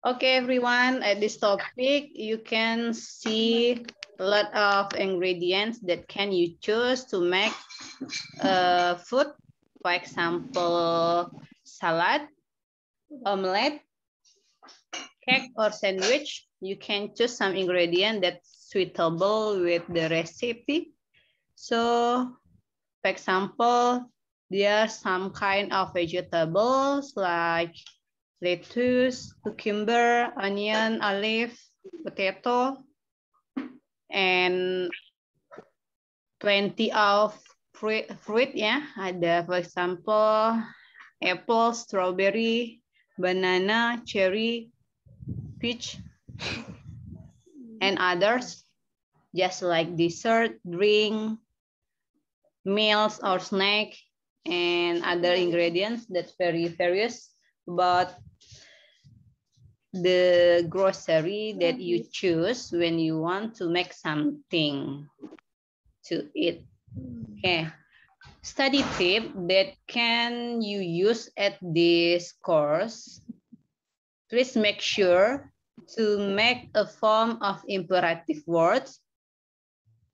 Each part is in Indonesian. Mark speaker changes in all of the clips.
Speaker 1: Okay, everyone, at this topic, you can see a lot of ingredients that can you choose to make food. For example, salad, omelette, cake, or sandwich. You can choose some ingredient that's suitable with the recipe. So, for example, there are some kind of vegetables like lettuce, cucumber, onion, olive, potato, and 20 of fruit ya. Ada for example apple, strawberry, banana, cherry, peach, and others. Just like dessert, drink, meals or snack, and other ingredients that's very various. But the grocery that you choose when you want to make something to eat. Okay. Study tip that can you use at this course. Please make sure to make a form of imperative words.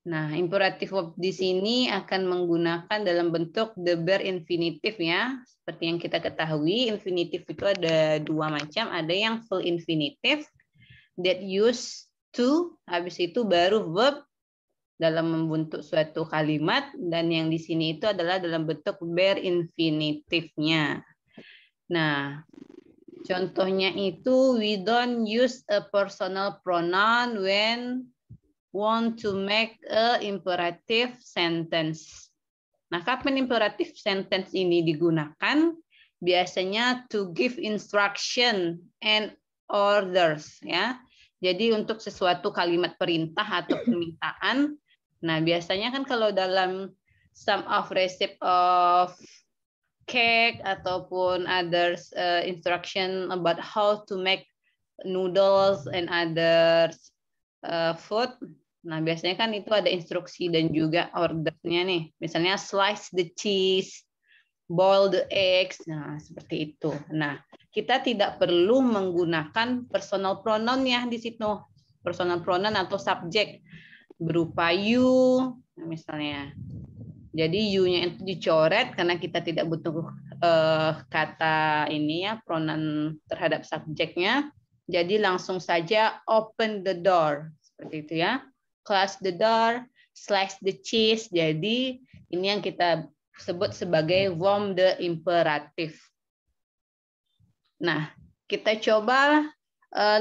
Speaker 1: Nah, imperative verb di sini akan menggunakan dalam bentuk the bare infinitive ya. Seperti yang kita ketahui, infinitive itu ada dua macam. Ada yang full infinitive that use to, habis itu baru verb dalam membentuk suatu kalimat, dan yang di sini itu adalah dalam bentuk bare infinitive-nya. Nah, contohnya itu we don't use a personal pronoun when want to make a imperative sentence. Nah, kapan imperative sentence ini digunakan? Biasanya to give instruction and orders ya. Jadi untuk sesuatu kalimat perintah atau permintaan. Nah, biasanya kan kalau dalam some of recipe of cake ataupun others instruction about how to make noodles and others food. Nah, biasanya kan itu ada instruksi dan juga ordernya nih. Misalnya slice the cheese, boil the eggs. Nah, seperti itu. Nah, kita tidak perlu menggunakan personal pronoun ya di situ. Personal pronoun atau subjek berupa you misalnya. Jadi you-nya itu dicoret karena kita tidak butuh kata ini ya, pronoun terhadap subjeknya. Jadi langsung saja open the door. Seperti itu ya. Close the door, slice the cheese. Jadi ini yang kita sebut sebagai form the imperative. Nah, kita coba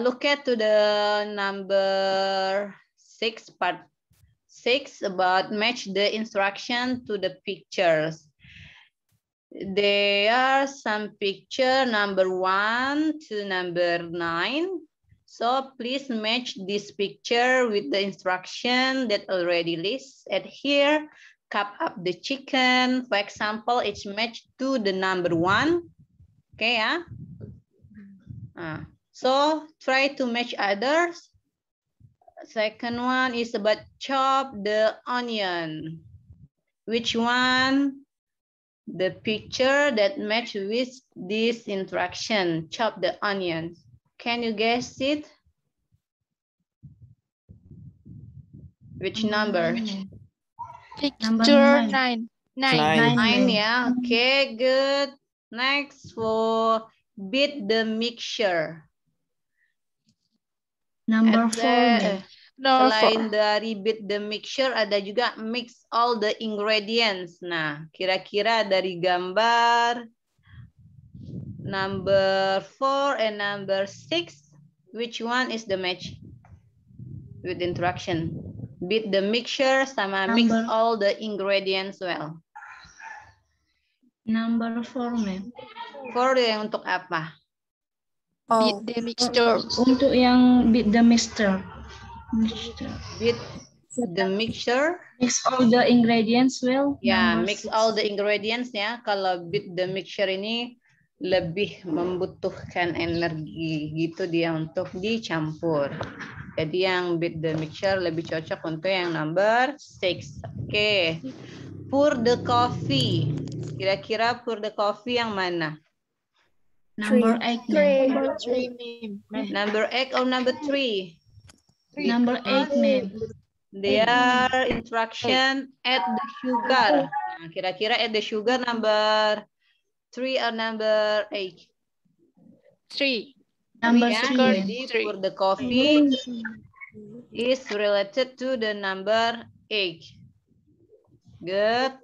Speaker 1: look at to the number 6, part 6 about match the instruction to the pictures. There are some picture number 1 to number 9. So please match this picture with the instruction that already listed here. Cut up the chicken. For example, it's matched to the number 1. Okay, ya. So try to match others. Second one is about chop the onion. Which one? The picture that match with this instruction. Chop the onion. Can you guess it? Which number?
Speaker 2: Picture 9.
Speaker 1: 9 ya. Okay, good. Next for beat the mixture.
Speaker 3: Number 4.
Speaker 1: Selain dari beat the mixture, ada juga mix all the ingredients. Nah, kira-kira dari gambar number 4 and number 6, which one is the match with interaction? Beat the mixture sama mix all the ingredients well.
Speaker 3: Number 4, ma'am.
Speaker 1: 4 yang untuk apa?
Speaker 2: Beat the mixture.
Speaker 3: Untuk yang beat the mixture.
Speaker 1: Beat the mixture.
Speaker 3: Mix all the ingredients well.
Speaker 1: Ya, mix all the ingredients ya. Kalau beat the mixture ini lebih membutuhkan energi gitu dia untuk dicampur. Jadi yang beat the mixture lebih cocok untuk yang number 6. Oke. Pour the coffee. Kira-kira pour the coffee yang mana?
Speaker 3: Number 8, ma'am.
Speaker 1: Number 8 or number 3?
Speaker 3: Number 8, ma'am.
Speaker 1: Their instruction add the sugar. Nah, kira-kira add the sugar number 3 or number 8?
Speaker 2: 3.
Speaker 3: Number
Speaker 1: Ya,
Speaker 3: 3,
Speaker 1: jadi
Speaker 2: Three.
Speaker 1: for the coffee is related to the number 8. Good.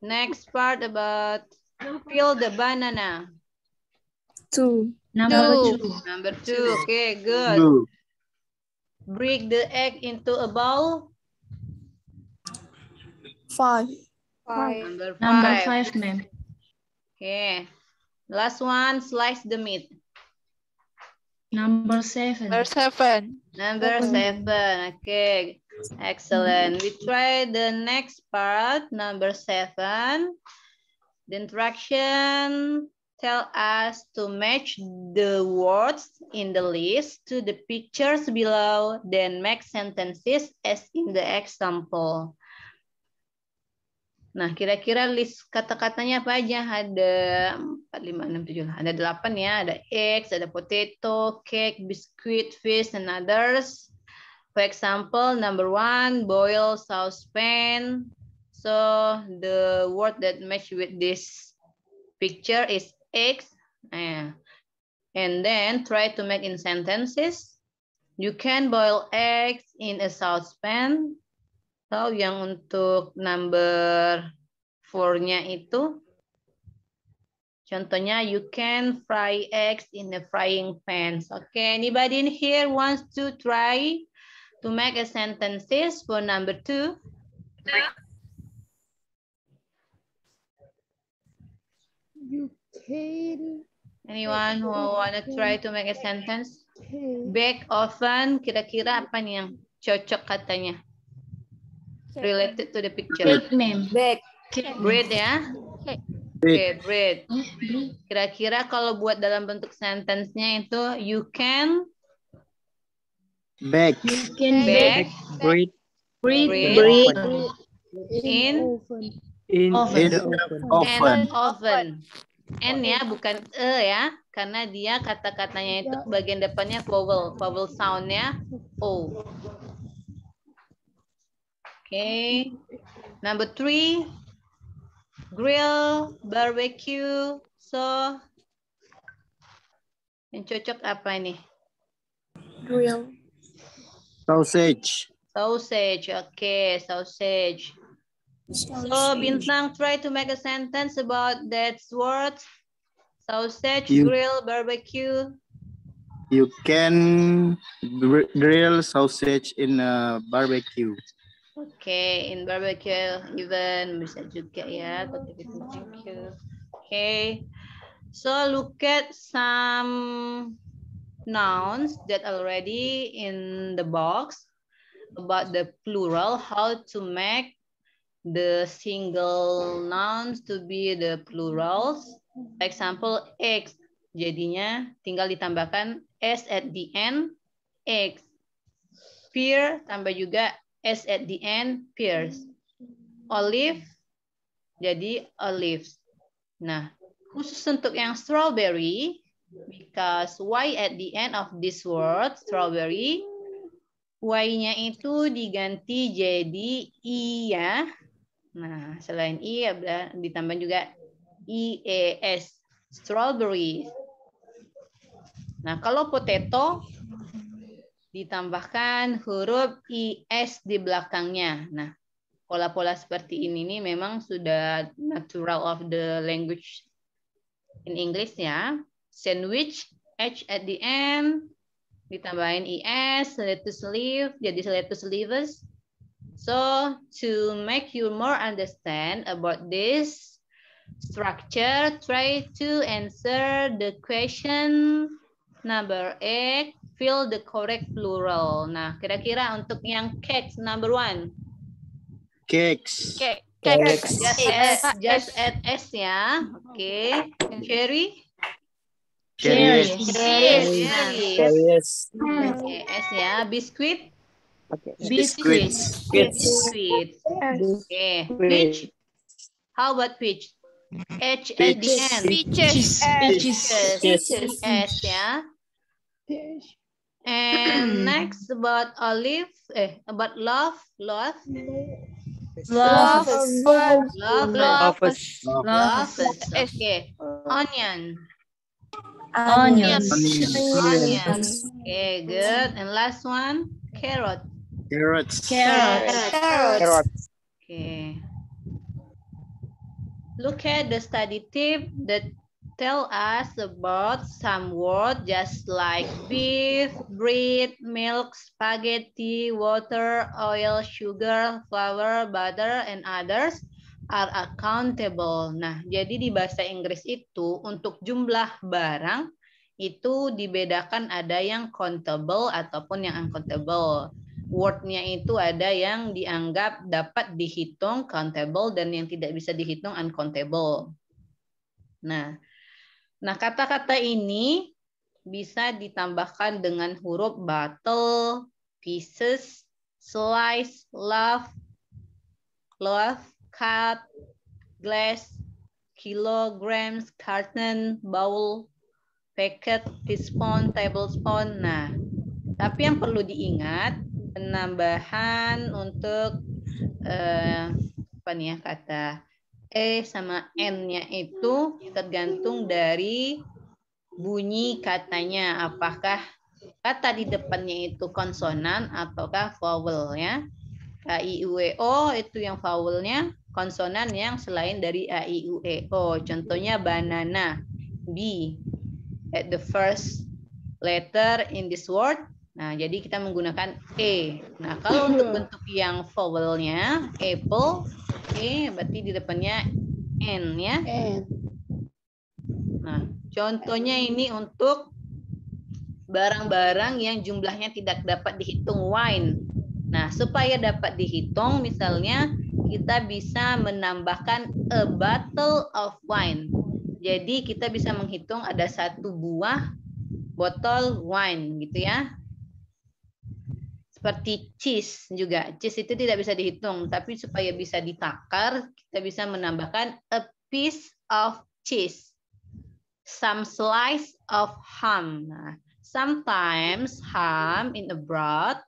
Speaker 1: Next part about peel the banana.
Speaker 4: 2.
Speaker 3: Number 2.
Speaker 1: Number 2. Okay, good.
Speaker 4: 2.
Speaker 1: Break the egg into a bowl.
Speaker 4: 5.
Speaker 1: Number 5.
Speaker 3: Number 5, ma'am.
Speaker 1: Okay. Last one, slice the meat.
Speaker 3: Number 7.
Speaker 2: Number 7.
Speaker 1: Number 7. Okay. Excellent. We try the next part, number 7. The instruction tell us to match the words in the list to the pictures below, then make sentences as in the example. Nah, kira-kira list kata-katanya apa aja? Ada 4, 5, 6, 7. Ada 8 ya. Ada eggs, ada potato, cake, biscuit, fish, and others. For example, number 1, boil saucepan. So the word that match with this picture is eggs. And then try to make in sentences. You can boil eggs in a saucepan. So yang untuk number 4-nya itu, contohnya you can fry eggs in a frying pan. Okay, anybody in here wants to try to make a sentences for number 2?
Speaker 5: You can.
Speaker 1: Anyone who wanna try to make a sentence? Bake oven, kira-kira apa nih yang cocok katanya? Related to the picture.
Speaker 3: Cake, ma'am.
Speaker 4: Back.
Speaker 1: Bread ya? Oke, bread. Kira-kira kalau buat dalam bentuk sentence-nya itu, you can
Speaker 4: Back.
Speaker 3: You can
Speaker 1: bake
Speaker 6: Bread
Speaker 1: bread
Speaker 5: In
Speaker 6: in
Speaker 3: Oven.
Speaker 6: the
Speaker 4: Oven.
Speaker 6: oven.
Speaker 1: an oven. N ya, bukan E ya. Karena dia kata-katanya itu bagian depannya vowel. Vowel sound-nya O. Okay. Number 3. Grill, barbecue. So, yang cocok apa ini?
Speaker 4: Grill. Sausage.
Speaker 1: Sausage. Okay, sausage. So, Bintang, try to make a sentence about that word. Sausage,
Speaker 4: You-
Speaker 1: grill, barbecue.
Speaker 4: You can grill sausage in a barbecue.
Speaker 1: Okay, in barbecue even bisa juga ya. Okay. So, look at some nouns that already in the box about the plural, how to make the single nouns to be the plurals. For example, eggs. Jadinya tinggal ditambahkan s at the end, eggs. Pear tambah juga s at the end, pears. Olive jadi olives. Nah, khusus untuk yang strawberry, because y at the end of this word, strawberry, y-nya itu diganti jadi i ya. Nah, selain i ditambah juga ies, strawberry. Nah, kalau potato ditambahkan huruf is di belakangnya. Nah, pola-pola seperti ini nih memang sudah natural of the language in English ya. Sandwich, h at the end, ditambahin is, lettuce leaf, jadi lettuce leaves. So, to make you more understand about this structure, try to answer the question number 8, fill the correct plural. Nah, kira-kira untuk yang cakes number 1.
Speaker 4: Cakes.
Speaker 2: Cake.
Speaker 1: Just add S ya. Oke. Cherry?
Speaker 4: Cherries.
Speaker 6: Yes.
Speaker 1: Oke, S ya. Biscuit?
Speaker 4: Biscuits.
Speaker 1: Biscuit. Oke. Peach? How about peach? H at the end.
Speaker 2: Peaches.
Speaker 3: Peaches.
Speaker 1: S ya.
Speaker 5: Fish.
Speaker 1: And next about olive, about love.
Speaker 3: Love.
Speaker 1: Okay. Onion.
Speaker 3: Onions.
Speaker 1: Onion. Okay, good. And last one, carrot.
Speaker 4: Carrots.
Speaker 1: Okay. Look at the study tip that tell us about some words just like beef, bread, milk, spaghetti, water, oil, sugar, flour, butter, and others are accountable. Nah, jadi di bahasa Inggris itu untuk jumlah barang itu dibedakan ada yang countable ataupun yang uncountable. Word-nya itu ada yang dianggap dapat dihitung countable dan yang tidak bisa dihitung uncountable. Nah, kata-kata ini bisa ditambahkan dengan huruf bottle, pieces, slice, loaf, cup, glass, kilograms, carton, bowl, packet, teaspoon, tablespoon. Nah, tapi yang perlu diingat penambahan untuk kata E sama N-nya itu tergantung dari bunyi katanya. Apakah kata di depannya itu konsonan ataukah vowel ya. A, I, U, E, O itu yang vowelnya, konsonan yang selain dari A, I, U, E, O. Contohnya banana, B at the first letter in this word. Nah, jadi kita menggunakan E. Nah, kalau untuk bentuk yang vowelnya, apple, E, berarti di depannya N ya. Nah, contohnya ini untuk barang-barang yang jumlahnya tidak dapat dihitung, wine. Nah, supaya dapat dihitung, misalnya kita bisa menambahkan a bottle of wine. Jadi kita bisa menghitung ada 1 buah botol wine gitu ya. Seperti cheese juga. Cheese itu tidak bisa dihitung, tapi supaya bisa ditakar, kita bisa menambahkan a piece of cheese. Some slice of ham. Nah, sometimes ham in abroad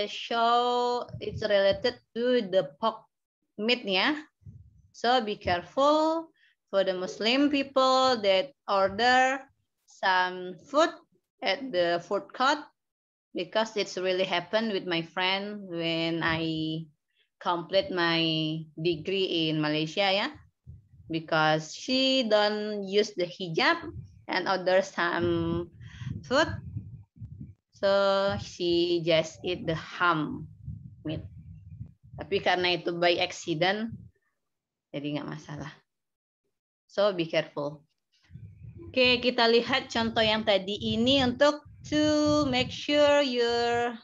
Speaker 1: show it's related to the pork meat ya. So be careful for the Muslim people that order some food at the food court. Because it's really happened with my friend when I complete my degree in Malaysia, yeah. Because she don't use the hijab and order some food, so she just eat the ham meat. Tapi karena itu by accident, jadi nggak masalah. So be careful. Oke, kita lihat contoh yang tadi ini untuk to make sure your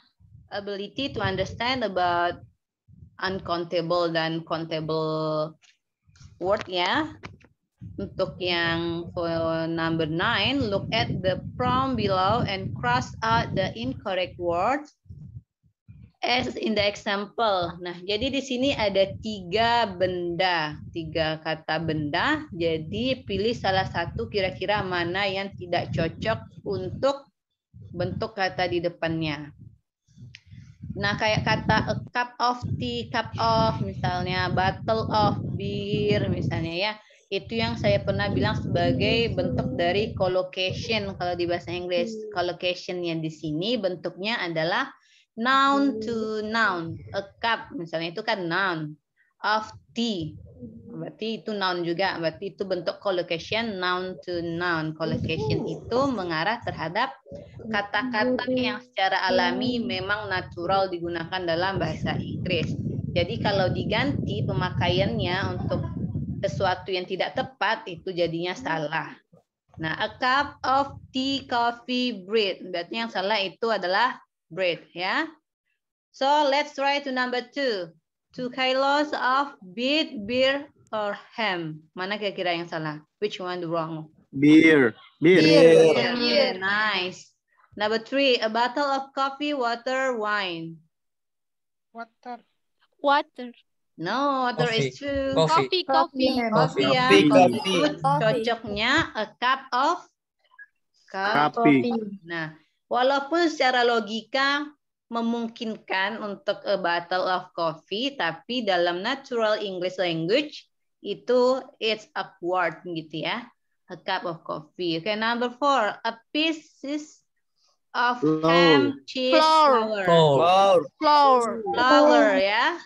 Speaker 1: ability to understand about uncountable dan countable word ya. Untuk yang for number 9, look at the prompt below and cross out the incorrect words as in the example. Nah, jadi di sini ada 3 benda, 3 kata benda. Jadi pilih salah satu kira-kira mana yang tidak cocok untuk bentuk kata di depannya. Nah, kayak kata a cup of tea, cup of misalnya, bottle of beer misalnya ya. Itu yang saya pernah bilang sebagai bentuk dari collocation kalau di bahasa Inggris. Collocation-nya di sini bentuknya adalah noun to noun. A cup misalnya itu kan noun. Of tea. Berarti itu noun juga. Berarti itu bentuk collocation noun to noun. Collocation itu mengarah terhadap kata-kata yang secara alami memang natural digunakan dalam bahasa Inggris. Jadi kalau diganti pemakaiannya untuk sesuatu yang tidak tepat itu jadinya salah. Nah, a cup of tea, coffee, bread. Berarti yang salah itu adalah bread ya. So let's try to number 2. 2 kilos of beef, beer, or ham. Mana kira-kira yang salah? Which one wrong?
Speaker 4: Beer.
Speaker 1: Nice. Number 3, a bottle of coffee, water, wine.
Speaker 2: Water.
Speaker 1: No, there is two.
Speaker 2: Coffee.
Speaker 1: Coffee ya.
Speaker 4: Coffee.
Speaker 1: Coffee itu cocoknya a cup of
Speaker 4: Coffee.
Speaker 1: Nah, walaupun secara logika memungkinkan untuk a bottle of coffee, tapi dalam natural English language itu it's upward gitu ya. A cup of coffee. Okay, number 4. A pieces of ham, cheese, flour. Flour ya.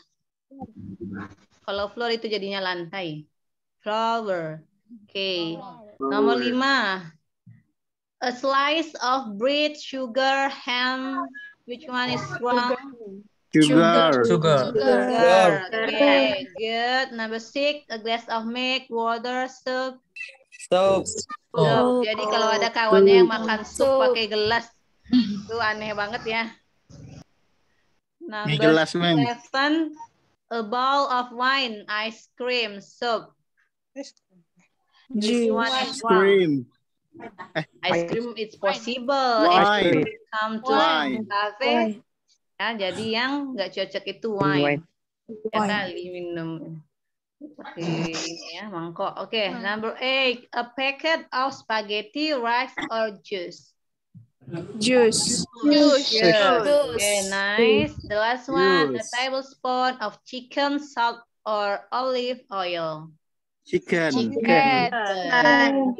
Speaker 1: Kalau floor itu jadinya lantai. Flour. Oke. Nomor 5. A slice of bread, sugar, ham. Which one is wrong?
Speaker 4: Sugar.
Speaker 1: Okay, good. Number 6. A glass of milk, water, soup. Soup. Jadi kalau ada kawannya yang makan sup pakai gelas, itu aneh banget ya. Number
Speaker 4: Gelas, Mem.
Speaker 1: 7. A bowl of wine, ice cream, soup. Which one is wrong?
Speaker 4: Cream.
Speaker 1: Ice cream it's possible.
Speaker 4: Wine.
Speaker 1: Come to cafe. Ya, jadi yang nggak cocok itu wine. Ya kali minum. Seperti ini ya, mangkok. Oke, number 8. A packet of spaghetti, rice, or juice.
Speaker 2: Juice.
Speaker 1: Okay, nice. The last one. A
Speaker 4: Juice.
Speaker 1: tablespoon of chicken, salt, or olive oil.
Speaker 4: Chicken.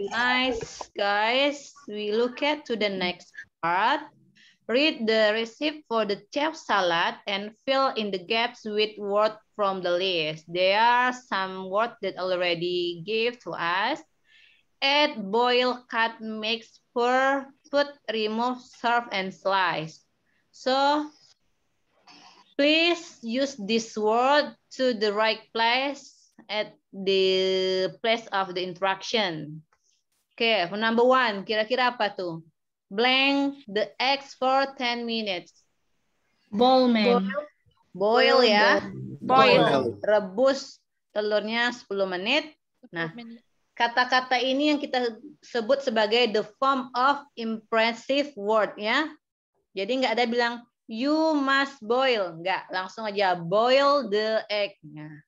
Speaker 1: Nice, guys. We look at to the next part. Read the receipt for the chef salad and fill in the gaps with words from the list. There are some words that already gave to us. Add, boil, cut, mix, pour, put, remove, serve, and slice. So, please use this word to the right place at the place of the instruction. Okay, for number 1, kira-kira apa tuh? Blank the eggs for 10 minutes.
Speaker 3: Boil, ma'am.
Speaker 1: Boil ya.
Speaker 4: Boil.
Speaker 1: Rebus telurnya 10 menit. Nah, kata-kata ini yang kita sebut sebagai the form of impressive word ya. Jadi nggak ada bilang you must boil. Nggak, langsung aja boil the egg. Nah,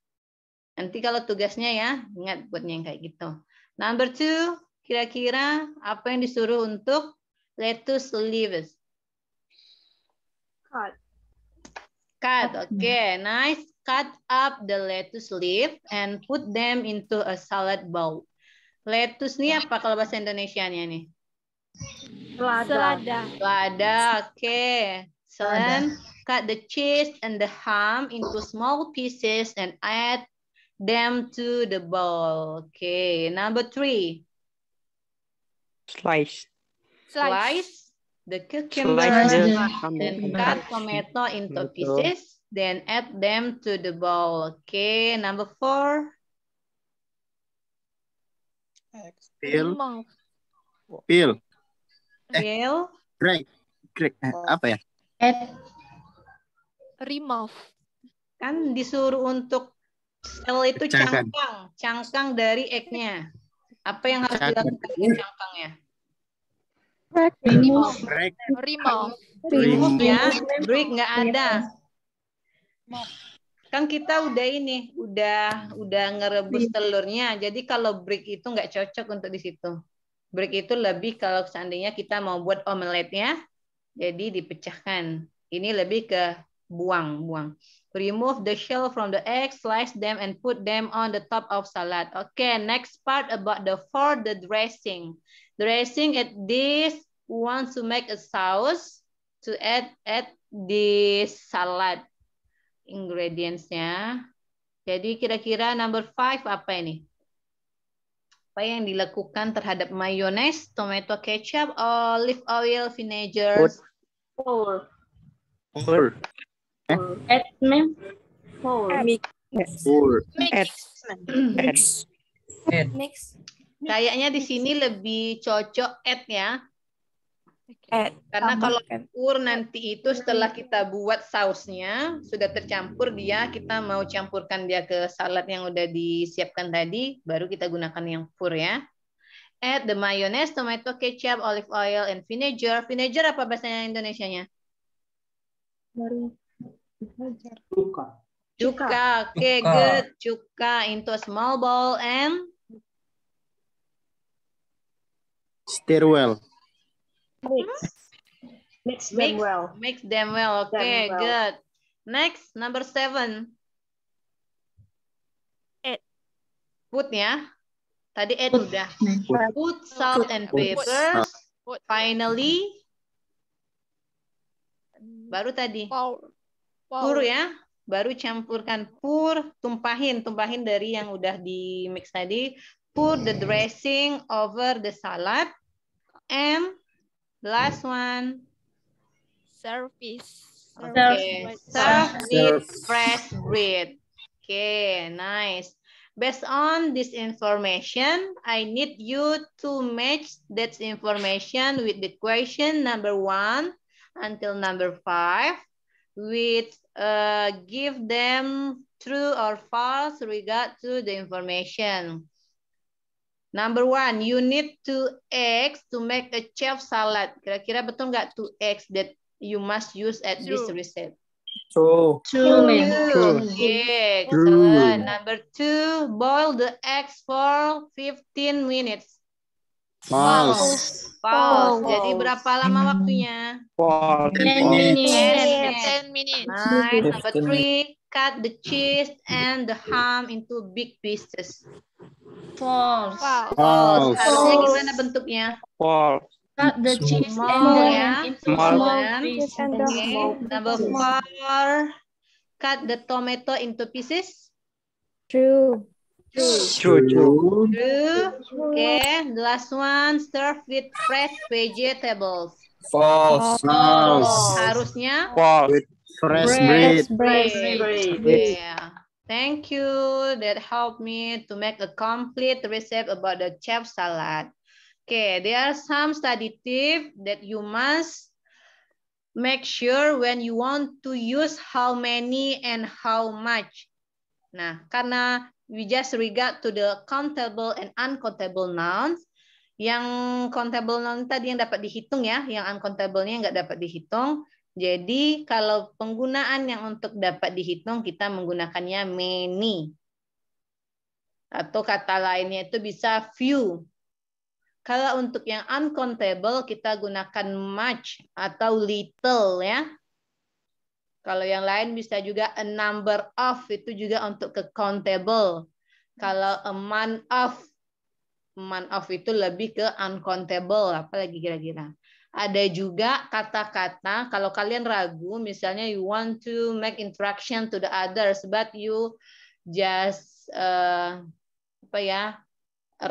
Speaker 1: nanti kalau tugasnya ya, ingat buatnya yang kayak gitu. Number 2, kira-kira apa yang disuruh untuk lettuce leaves? Cut, okay, nice. Cut up the lettuce leaf and put them into a salad bowl. Lettuce nih apa kalau bahasa Indonesianya nih? Selada, okay. Then cut the cheese and the ham into small pieces and add them to the bowl. Okay, number 3. Slice the cucumber and cut tomato into pieces, then add them to the bowl. Okay, number 4.
Speaker 4: Peel. Crack. Apa ya?
Speaker 2: Remove.
Speaker 1: Kan disuruh untuk sel itu cangkang dari egg-nya. Apa yang harus dilakukan dengan cangkangnya? Remove ya. Break nggak ada. Kan kita udah ngerebus telurnya. Jadi kalau break itu nggak cocok untuk di situ. Break itu lebih kalau seandainya kita mau buat omeletnya, jadi dipecahkan. Ini lebih ke buang. Remove the shell from the egg, slice them, and put them on the top of salad. Okay, next part about the dressing. Dressing at this, we want to make a sauce to add this salad. Ingredients-nya. Jadi kira-kira number 5 apa ini? Apa yang dilakukan terhadap mayonnaise, tomato ketchup, olive oil, vinegar?
Speaker 3: Pour.
Speaker 1: Mix. Kayaknya di sini lebih cocok add ya. Karena kalau pour nanti itu setelah kita buat sausnya sudah tercampur kita mau campurkan dia ke salad yang udah disiapkan tadi, baru kita gunakan yang pour ya. Add the mayonnaise, tomato ketchup, olive oil, and vinegar. Vinegar apa bahasa Indonesianya? Cuka. Okay, good. Cuka into a small bowl and
Speaker 4: Stir well.
Speaker 3: Mix them well.
Speaker 1: mix them well. Okay,
Speaker 3: Them well.
Speaker 1: good. Next, number 7.
Speaker 2: Add.
Speaker 1: Put ya. Tadi add udah. Put salt and pepper. Finally, baru tadi. Pour ya. Baru campurkan. Pour, tumpahin dari yang udah di mix tadi. Pour the dressing over the salad. And the last one.
Speaker 2: Service.
Speaker 1: Okay. Serve with fresh bread. Okay, nice. Based on this information, I need you to match that information with the question number 1 until number 5. With give them true or false regard to the information. Number 1, you need 2 eggs to make a chef salad. Kira-kira betul nggak 2 eggs that you must use at this recipe?
Speaker 4: True.
Speaker 3: True.
Speaker 1: Okay, excellent. Number 2, boil the eggs for 15 minutes.
Speaker 4: False.
Speaker 1: False. Jadi berapa lama waktunya?
Speaker 3: 10 minutes.
Speaker 2: 10 minutes.
Speaker 1: Nice. Number 3, cut the cheese and the ham into big pieces.
Speaker 3: False.
Speaker 4: False.
Speaker 1: Harusnya gimana bentuknya?
Speaker 3: Cut the cheese
Speaker 1: Small ya.
Speaker 3: into small
Speaker 1: Small.
Speaker 3: pieces.
Speaker 1: Okay. Number 4, cut the tomato into pieces.
Speaker 5: True.
Speaker 4: True.
Speaker 1: True. Okay. The last one, serve with fresh vegetables.
Speaker 4: False.
Speaker 1: Harusnya
Speaker 4: Fresh bread.
Speaker 1: Yeah. Thank you. That helped me to make a complete recipe about the chef salad. Okay, there are some study tips that you must make sure when you want to use how many and how much. Nah, karena we just regard to the countable and uncountable nouns. Yang countable noun tadi yang dapat dihitung ya, yang uncountable-nya nggak dapat dihitung. Jadi kalau penggunaan yang untuk dapat dihitung kita menggunakannya many. Atau kata lainnya itu bisa few. Kalau untuk yang uncountable kita gunakan much atau little ya. Kalau yang lain bisa juga a number of, itu juga untuk ke countable. Kalau a month of itu lebih ke uncountable, apalagi kira-kira. Ada juga kata-kata, kalau kalian ragu, misalnya you want to make interaction to the others, but you just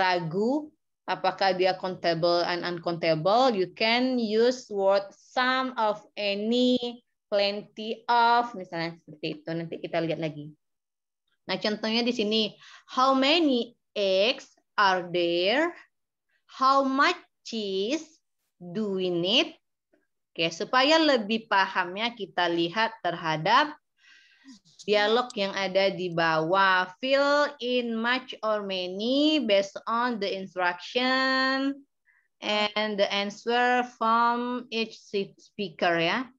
Speaker 1: ragu apakah dia countable and uncountable, you can use word some of, any, plenty of, misalnya seperti itu. Nanti kita lihat lagi. Nah, contohnya di sini, how many eggs are there? How much cheese do we need? Oke, supaya lebih pahamnya kita lihat terhadap dialog yang ada di bawah. Fill in much or many based on the instruction and the answer from each speaker ya.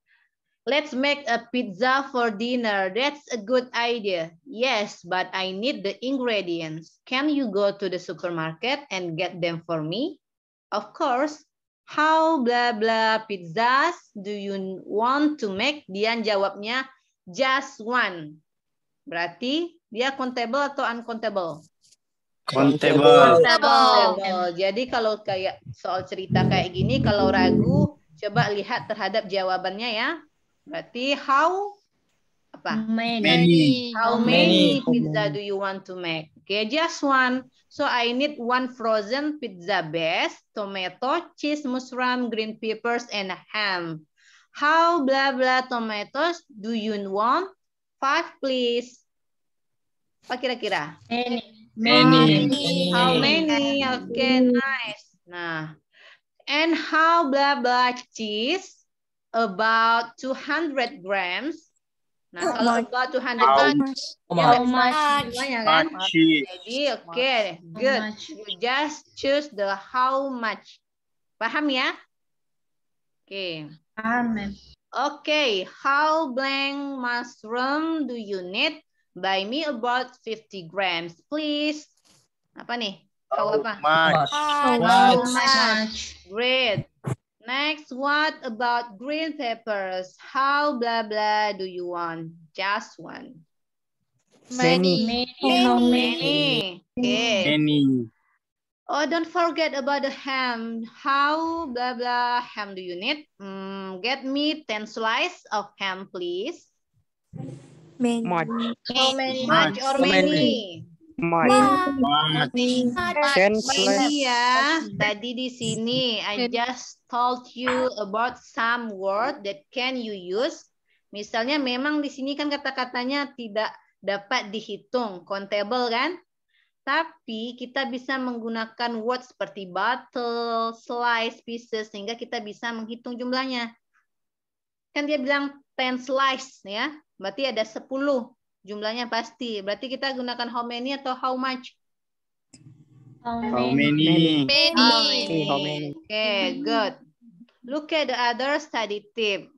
Speaker 1: Let's make a pizza for dinner. That's a good idea. Yes, but I need the ingredients. Can you go to the supermarket and get them for me? Of course. How blah blah pizzas do you want to make? Dian jawabnya just one. Berarti dia countable atau uncountable?
Speaker 4: Countable.
Speaker 1: Jadi kalau kayak soal cerita kayak gini, kalau ragu, coba lihat terhadap jawabannya ya. Berarti how
Speaker 4: Many.
Speaker 1: How many pizza do you want to make? Okay, just one. So I need one frozen pizza base, tomato, cheese, mushroom, green peppers, and ham. How blah blah tomatoes do you want? 5, please. Apa kira-kira?
Speaker 3: Many.
Speaker 1: How many? Okay, nice. Nah, and how blah blah cheese? About 200 grams. Nah, kalau about 200 grams,
Speaker 3: How much?
Speaker 1: semuanya kan?
Speaker 4: Cheese.
Speaker 1: Jadi, oke, good. You just choose the how much. Paham ya? Oke.
Speaker 3: Amen.
Speaker 1: Okay, how blank mushroom do you need? Buy me about 50 grams, please. Apa nih? How apa?
Speaker 4: Much.
Speaker 3: How much?
Speaker 1: Great. Next, what about green peppers? How blah blah do you want? Just one.
Speaker 2: Many.
Speaker 3: How many?
Speaker 1: Many. Okay.
Speaker 4: Many.
Speaker 1: Oh, don't forget about the ham. How blah blah ham do you need? Get me 10 slices of ham, please.
Speaker 6: Much.
Speaker 3: How many?
Speaker 1: Much or many?
Speaker 4: Much. 10
Speaker 1: Many ya. Tadi di sini I just told you about some word that can you use. Misalnya memang di sini kan kata-katanya tidak dapat dihitung, countable kan? Tapi kita bisa menggunakan word seperti bottle, slice, pieces sehingga kita bisa menghitung jumlahnya. Kan dia bilang 10 slice ya. Berarti ada 10 jumlahnya pasti. Berarti kita gunakan how many atau how much?
Speaker 3: How
Speaker 4: How
Speaker 3: many?
Speaker 4: many?
Speaker 1: How many? Okay, good. Look at the other study tip.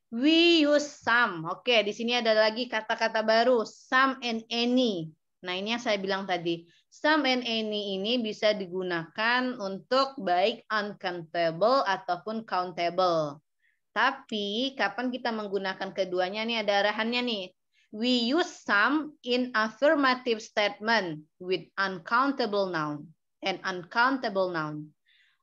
Speaker 1: We use some. Oke, di sini ada lagi kata-kata baru. Some and any. Nah, ini yang saya bilang tadi. Some and any ini bisa digunakan untuk baik uncountable ataupun countable. Tapi kapan kita menggunakan keduanya nih ada arahannya nih. We use some in affirmative statement with uncountable noun and uncountable noun.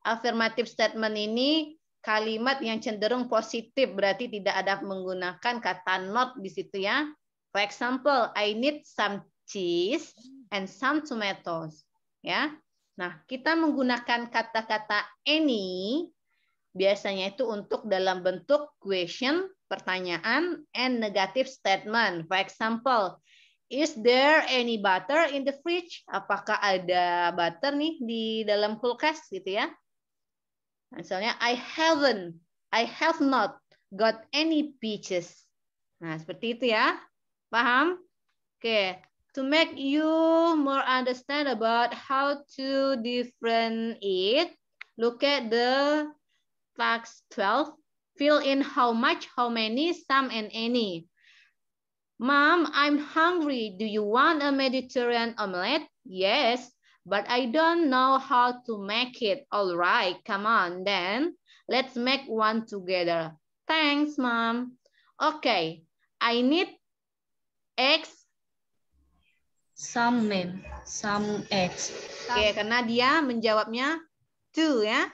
Speaker 1: Affirmative statement ini kalimat yang cenderung positif, berarti tidak ada menggunakan kata not di situ ya. For example, I need some cheese and some tomatoes. Ya. Nah, kita menggunakan kata-kata any biasanya itu untuk dalam bentuk question, pertanyaan, and negative statement. For example, is there any butter in the fridge? Apakah ada butter nih di dalam kulkas gitu ya? Misalnya, I have not got any peaches. Nah, seperti itu ya. Paham? Oke. To make you more understand about how to differentiate, look at the Task 12, fill in how much, how many, some, and any. Mom, I'm hungry. Do you want a Mediterranean omelette? Yes, but I don't know how to make it. All right, come on then. Let's make one together. Thanks, Mom. Okay, I need eggs.
Speaker 3: Some eggs.
Speaker 1: Oke, karena dia menjawabnya 2 ya.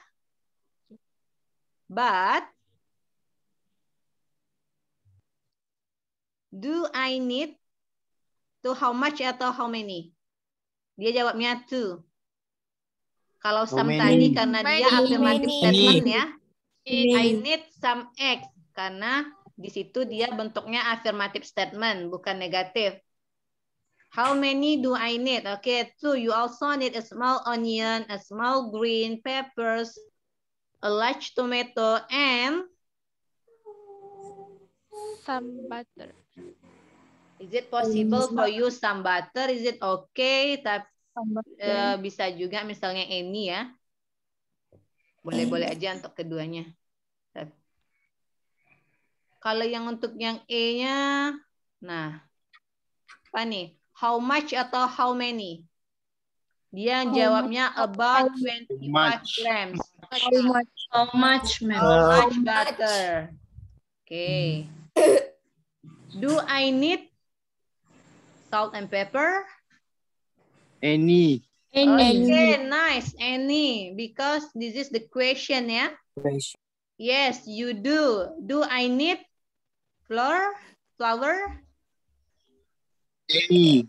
Speaker 1: But do I need to how much atau how many? Dia jawabnya 2. Kalau some tadi karena dia affirmative statement ya. I need some eggs karena di situ dia bentuknya affirmative statement bukan negatif. How many do I need? Okay, 2. You also need a small onion, a small green peppers, a large tomato, and
Speaker 2: Some butter.
Speaker 1: is it possible for you some butter? Is it okay? Tapi bisa juga misalnya any ya. Boleh-boleh aja untuk keduanya. Kalau yang untuk yang E-nya, nah, apa nih? How much atau how many? Dia jawabnya about 25 grams.
Speaker 3: How much, ma'am?
Speaker 1: How much butter? Okay. Do I need salt and pepper?
Speaker 4: Any.
Speaker 1: Okay, nice. Any. Because this is the question, yeah? Yes, you do. Do I need flour? Any.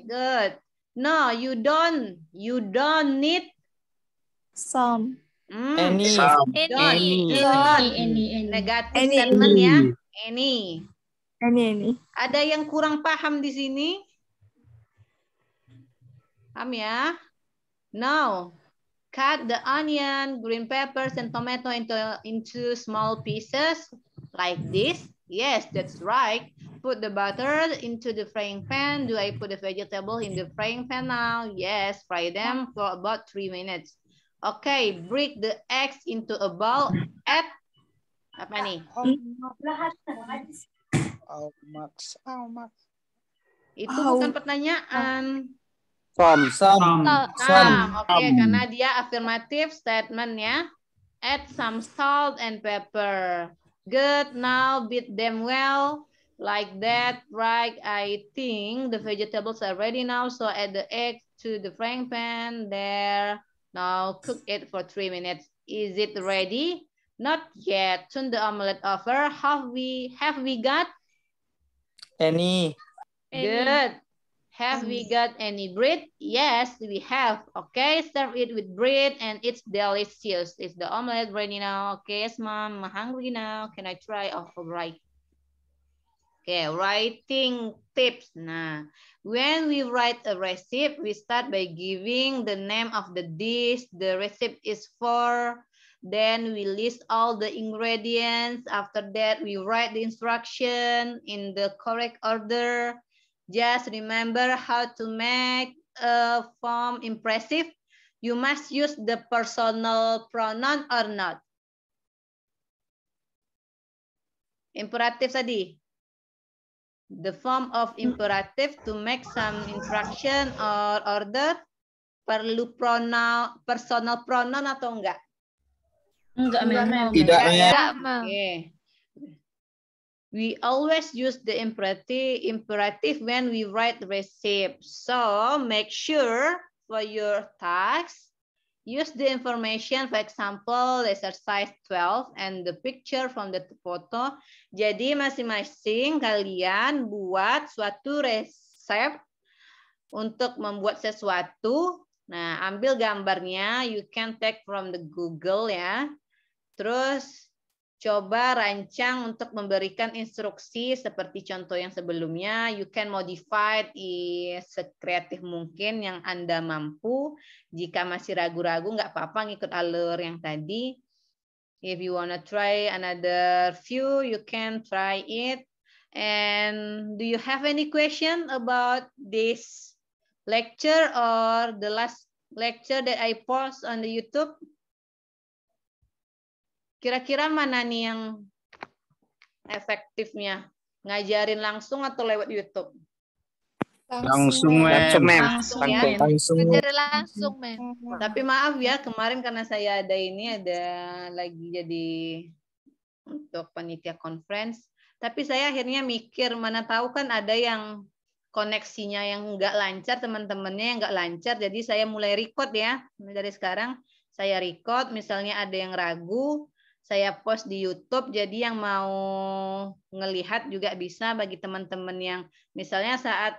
Speaker 1: Good. No, you don't. You don't need
Speaker 6: Some.
Speaker 2: Any.
Speaker 1: Negatif statement ya. Any. Ada yang kurang paham di sini? Paham ya? No. Cut the onion, green peppers, and tomato into small pieces like this. Yes, that's right. Put the butter into the frying pan. Do I put the vegetable in the frying pan now? Yes, fry them for about 3 minutes. Okay, break the eggs into a bowl. Add apa nih? Itu bukan pertanyaan.
Speaker 4: Some.
Speaker 1: Oke, karena dia affirmative statement ya. Add some salt and pepper. Good, now beat them well. Like that, right? I think the vegetables are ready now. So add the egg to the frying pan there. Now cook it for 3 minutes. Is it ready? Not yet. Turn the omelette over. Have we got?
Speaker 4: Any.
Speaker 1: Good. Have we got any bread? Yes, we have. Okay, serve it with bread and it's delicious. Is the omelette ready now? Okay, yes, Mom, I'm hungry now. Can I try? Oh, all right. Okay, writing tips. Nah, when we write a recipe, we start by giving the name of the dish the recipe is for. Then we list all the ingredients. After that, we write the instruction in the correct order. Just remember how to make a form impressive. You must use the personal pronoun or not. Imperatif tadi. The form of imperative to make some instruction or order perlu pronoun, personal pronoun atau enggak?
Speaker 3: Enggak, Mem.
Speaker 4: Tidak,
Speaker 1: Oke. We always use the imperative when we write the recipe. So make sure for your task, use the information, for example, exercise 12 and the picture from the photo. Jadi masing-masing kalian buat suatu resep untuk membuat sesuatu. Nah, ambil gambarnya, you can take from the Google ya. Terus coba rancang untuk memberikan instruksi seperti contoh yang sebelumnya. You can modify sekreatif mungkin yang Anda mampu. Jika masih ragu-ragu, nggak apa-apa ngikut alur yang tadi. If you wanna try another few, you can try it. And do you have any question about this lecture or the last lecture that I post on the YouTube? Kira-kira mana nih yang efektifnya? Ngajarin langsung atau lewat YouTube?
Speaker 4: Langsung, Mem.
Speaker 3: Langsung ya.
Speaker 2: Ngajar langsung, Mem.
Speaker 1: Tapi maaf ya, kemarin karena saya ada lagi jadi untuk panitia conference. Tapi saya akhirnya mikir, mana tahu kan ada yang koneksinya yang nggak lancar, teman-temannya yang nggak lancar. Jadi saya mulai record ya. Dari sekarang saya record, misalnya ada yang ragu, saya post di YouTube, jadi yang mau ngelihat juga bisa bagi teman-teman yang misalnya saat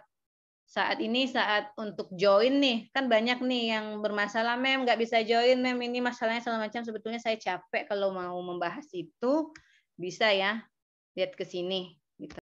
Speaker 1: untuk join nih, kan banyak nih yang bermasalah, Mem, nggak bisa join, Mem, ini masalahnya segala macam, sebetulnya saya capek kalau mau membahas itu, bisa ya, lihat ke sini. Gitu.